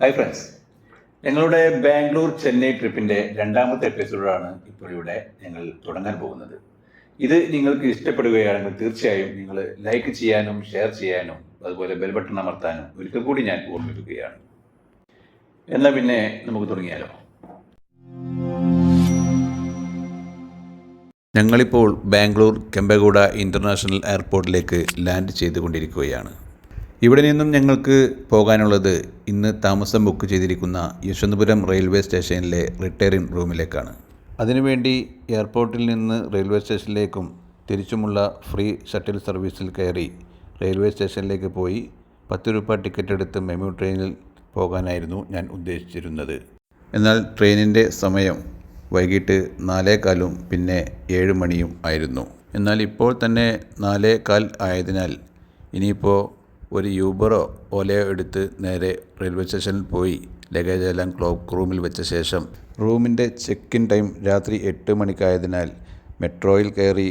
Hi friends, ഞങ്ങളുടെ ബാംഗ്ലൂർ ചെന്നൈ ട്രിപ്പിൻ്റെ രണ്ടാമത്തെ എപ്പിസോഡാണ് ഇപ്പോൾ ഇവിടെ ഞങ്ങൾ തുടങ്ങാൻ പോകുന്നത്. ഇത് നിങ്ങൾക്ക് ഇഷ്ടപ്പെടുകയാണെങ്കിൽ തീർച്ചയായും നിങ്ങൾ ലൈക്ക് ചെയ്യാനും ഷെയർ ചെയ്യാനും അതുപോലെ ബെൽ ബട്ടൺ അമർത്താനും ഒരിക്കൽ കൂടി ഞാൻ ഓർമ്മിപ്പിക്കുകയാണ്. എന്നാൽ പിന്നെ നമുക്ക് തുടങ്ങിയാലോ. ഞങ്ങളിപ്പോൾ ബാംഗ്ലൂർ കെമ്പഗൌഡ ഇൻ്റർനാഷണൽ എയർപോർട്ടിലേക്ക് ലാൻഡ് ചെയ്തുകൊണ്ടിരിക്കുകയാണ്. ഇവിടെ നിന്നും ഞങ്ങൾക്ക് പോകാനുള്ളത് ഇന്ന് താമസം ബുക്ക് ചെയ്തിരിക്കുന്ന യശ്വന്തപുരം റെയിൽവേ സ്റ്റേഷനിലെ റിട്ടയറിംഗ് റൂമിലേക്കാണ്. അതിനുവേണ്ടി എയർപോർട്ടിൽ നിന്ന് റെയിൽവേ സ്റ്റേഷനിലേക്കും തിരിച്ചുമുള്ള ഫ്രീ ഷട്ടിൽ സർവീസിൽ കയറി റെയിൽവേ സ്റ്റേഷനിലേക്ക് പോയി 10 രൂപ ടിക്കറ്റ് എടുത്ത് മെമു ട്രെയിനിൽ പോകാനായിരുന്നു ഞാൻ ഉദ്ദേശിച്ചിരുന്നത്. എന്നാൽ ട്രെയിനിൻ്റെ സമയം വൈകിട്ട് 4:15 പിന്നെ 7 മണിയും ആയിരുന്നു. എന്നാൽ ഇപ്പോൾ തന്നെ 4:15 ആയതിനാൽ ഇനിയിപ്പോൾ ഒരു യൂബറോ ഓലയോ എടുത്ത് നേരെ റെയിൽവേ സ്റ്റേഷനിൽ പോയി ലഗേജ് എല്ലാം ക്ലോക്ക് റൂമിൽ വെച്ച ശേഷം റൂമിൻ്റെ ചെക്ക് ഇൻ ടൈം രാത്രി 8 മണിക്കായതിനാൽ മെട്രോയിൽ കയറി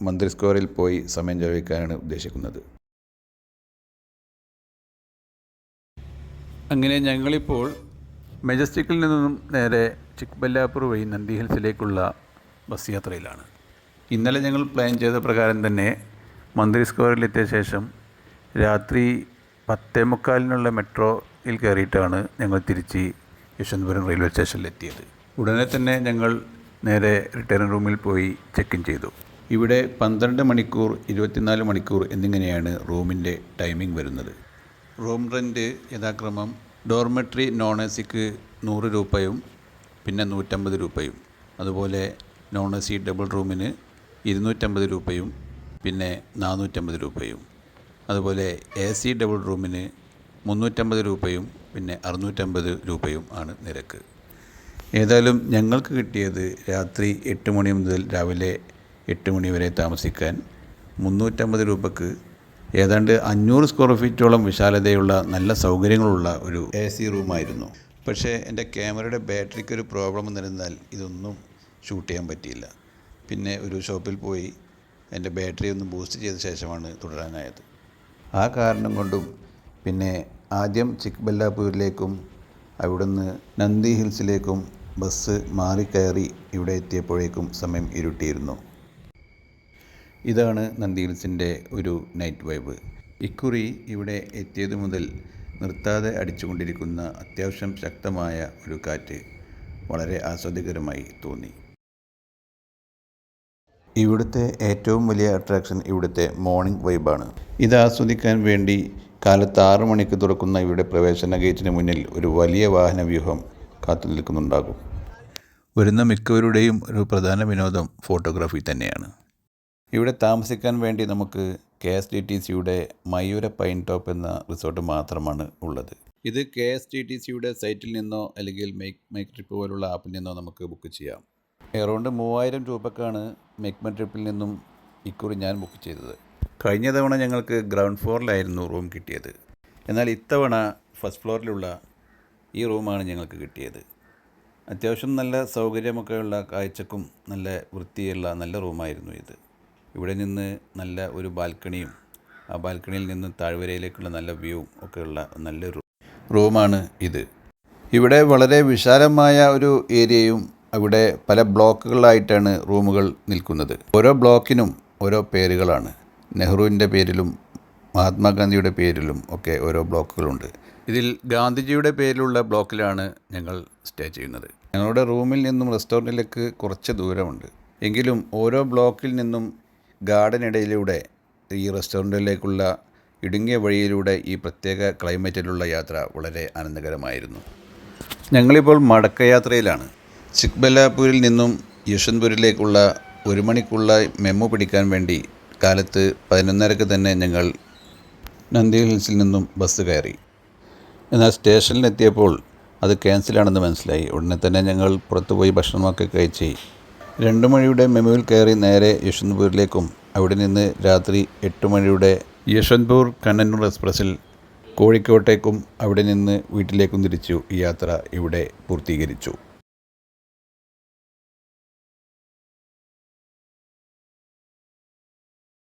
മന്ത്രി സ്ക്വയറിൽ പോയി സമയം ചെലവഴിക്കാനാണ് ഉദ്ദേശിക്കുന്നത്. അങ്ങനെ ഞങ്ങളിപ്പോൾ മെജസ്റ്റിക്കിൽ നിന്നും നേരെ ചിക്ബല്ലാപൂർ വഴി നന്ദി ഹിൽസിലേക്കുള്ള ബസ് യാത്രയിലാണ്. ഇന്നലെ ഞങ്ങൾ പ്ലാൻ ചെയ്ത പ്രകാരം തന്നെ മന്ത്രി സ്ക്വയറിലെത്തിയ ശേഷം രാത്രി 10:45 മെട്രോയിൽ കയറിയിട്ടാണ് ഞങ്ങൾ തിരിച്ച് യശ്വന്തപുരം റെയിൽവേ സ്റ്റേഷനിലെത്തിയത്. ഉടനെ തന്നെ ഞങ്ങൾ നേരെ റിട്ടേൺ റൂമിൽ പോയി ചെക്ക് ഇൻ ചെയ്തു. ഇവിടെ 12 മണിക്കൂർ, 24 മണിക്കൂർ എന്നിങ്ങനെയാണ് റൂമിൻ്റെ ടൈമിംഗ് വരുന്നത്. റൂം റെൻറ്റ് യഥാക്രമം ഡോർമെട്രി നോൺ എ സിക്ക് 100 രൂപയും പിന്നെ 150 രൂപയും, അതുപോലെ നോൺ എ സി ഡബിൾ റൂമിന് 250 രൂപയും പിന്നെ 450 രൂപയും, അതുപോലെ എ സി ഡബിൾ റൂമിന് 350 രൂപയും പിന്നെ 650 രൂപയും ആണ് നിരക്ക്. ഏതായാലും ഞങ്ങൾക്ക് കിട്ടിയത് രാത്രി 8 മണി മുതൽ രാവിലെ 8 മണി വരെ താമസിക്കാൻ 350 രൂപക്ക് ഏതാണ്ട് 500 സ്ക്വയർ ഫീറ്റോളം വിശാലതയുള്ള നല്ല സൗകര്യങ്ങളുള്ള ഒരു എ സി റൂമായിരുന്നു. പക്ഷേ എൻ്റെ ക്യാമറയുടെ ബാറ്ററിക്ക് ഒരു പ്രോബ്ലം വന്നിരുന്നാൽ ഇതൊന്നും ഷൂട്ട് ചെയ്യാൻ പറ്റിയില്ല. പിന്നെ ഒരു ഷോപ്പിൽ പോയി എൻ്റെ ബാറ്ററി ഒന്ന് ബൂസ്റ്റ് ചെയ്ത ശേഷമാണ് തുടരാനായത്. ആ കാരണം കൊണ്ടും പിന്നെ ആദ്യം ചിക്ബല്ലാപൂരിലേക്കും അവിടുന്ന് നന്ദി ഹിൽസിലേക്കും ബസ് മാറിക്കയറി ഇവിടെ എത്തിയപ്പോഴേക്കും സമയം ഇരുട്ടിയിരുന്നു. ഇതാണ് നന്ദി ഹിൽസിൻ്റെ ഒരു നൈറ്റ് വൈബ്. ഇക്കുറി ഇവിടെ എത്തിയത് മുതൽ നിർത്താതെ അടിച്ചുകൊണ്ടിരിക്കുന്ന അത്യാവശ്യം ശക്തമായ ഒരു കാറ്റ് വളരെ ആസ്വാദ്യകരമായി തോന്നി. ഇവിടുത്തെ ഏറ്റവും വലിയ അട്രാക്ഷൻ ഇവിടുത്തെ മോർണിംഗ് വൈബാണ്. ഇത് ആസ്വദിക്കാൻ വേണ്ടി കാലത്ത് 6 മണിക്ക് തുറക്കുന്ന ഇവിടെ പ്രവേശന ഗേറ്റിന് മുന്നിൽ ഒരു വലിയ വാഹന വ്യൂഹം കാത്തു നിൽക്കുന്നുണ്ടാകും. വരുന്ന മിക്കവരുടെയും ഒരു പ്രധാന വിനോദം ഫോട്ടോഗ്രാഫി തന്നെയാണ്. ഇവിടെ താമസിക്കാൻ വേണ്ടി നമുക്ക് KSTTCയുടെ മയൂര പൈൻ ടോപ്പ് എന്ന റിസോർട്ട് മാത്രമാണ് ഉള്ളത്. ഇത് KSTTCയുടെ സൈറ്റിൽ നിന്നോ അല്ലെങ്കിൽ മേക്ക് ട്രിപ്പ് പോലുള്ള ആപ്പിൽ നിന്നോ നമുക്ക് ബുക്ക് ചെയ്യാം. എറൗണ്ട് 3000 രൂപക്കാണ് മേക്ക് മൈ ട്രിപ്പിൽ നിന്നും ഇക്കുറി ഞാൻ ബുക്ക് ചെയ്തത്. കഴിഞ്ഞ തവണ ഞങ്ങൾക്ക് ഗ്രൗണ്ട് ഫ്ലോറിലായിരുന്നു റൂം കിട്ടിയത്. എന്നാൽ ഇത്തവണ ഫസ്റ്റ് ഫ്ലോറിലുള്ള ഈ റൂമാണ് ഞങ്ങൾക്ക് കിട്ടിയത്. അത്യാവശ്യം നല്ല സൗകര്യമൊക്കെയുള്ള കാഴ്ചക്കും നല്ല വൃത്തിയുള്ള നല്ല റൂമായിരുന്നു ഇത്. ഇവിടെ നിന്ന് നല്ല ഒരു ബാൽക്കണിയും ആ ബാൽക്കണിയിൽ നിന്ന് താഴ്വരയിലേക്കുള്ള നല്ല വ്യൂവും ഒക്കെയുള്ള നല്ലൊരു റൂമാണ് ഇത്. ഇവിടെ വളരെ വിശാലമായ ഒരു ഏരിയയും അവിടെ പല ബ്ലോക്കുകളായിട്ടാണ് റൂമുകൾ നിൽക്കുന്നത്. ഓരോ ബ്ലോക്കിനും ഓരോ പേരുകളാണ്. നെഹ്റുവിൻ്റെ പേരിലും മഹാത്മാഗാന്ധിയുടെ പേരിലും ഒക്കെ ഓരോ ബ്ലോക്കുകളുണ്ട്. ഇതിൽ ഗാന്ധിജിയുടെ പേരിലുള്ള ബ്ലോക്കിലാണ് ഞങ്ങൾ സ്റ്റേ ചെയ്യുന്നത്. ഞങ്ങളുടെ റൂമിൽ നിന്നും റെസ്റ്റോറൻറ്റിലേക്ക് കുറച്ച് ദൂരമുണ്ട്. എങ്കിലും ഓരോ ബ്ലോക്കിൽ നിന്നും ഗാർഡനിടയിലൂടെ ഈ റെസ്റ്റോറൻറ്റിലേക്കുള്ള ഇടുങ്ങിയ വഴിയിലൂടെ ഈ പ്രത്യേക ക്ലൈമറ്റിലുള്ള യാത്ര വളരെ ആനന്ദകരമായിരുന്നു. ഞങ്ങളിപ്പോൾ മടക്കയാത്രയിലാണ്. ചിക്ബല്ലാപൂരിൽ നിന്നും യശ്വന്ത്പൂരിലേക്കുള്ള 1 മണിക്കുള്ള മെമു പിടിക്കാൻ വേണ്ടി കാലത്ത് 11:30 തന്നെ ഞങ്ങൾ നന്ദി ഹിൽസിൽ നിന്നും ബസ് കയറി. എന്നാൽ സ്റ്റേഷനിലെത്തിയപ്പോൾ അത് ക്യാൻസലാണെന്ന് മനസ്സിലായി. ഉടനെ തന്നെ ഞങ്ങൾ പുറത്തുപോയി ഭക്ഷണമൊക്കെ കഴിച്ച് 2 മണിയുടെ മെമുവിൽ കയറി നേരെ യശ്വന്ത്പൂരിലേക്കും അവിടെ നിന്ന് രാത്രി 8 മണിയുടെ യശ്വന്ത്പൂർ കണ്ണന്നൂർ എക്സ്പ്രസ്സിൽ കോഴിക്കോട്ടേക്കും അവിടെ നിന്ന് വീട്ടിലേക്കും തിരിച്ചു ഈ യാത്ര ഇവിടെ പൂർത്തീകരിച്ചു.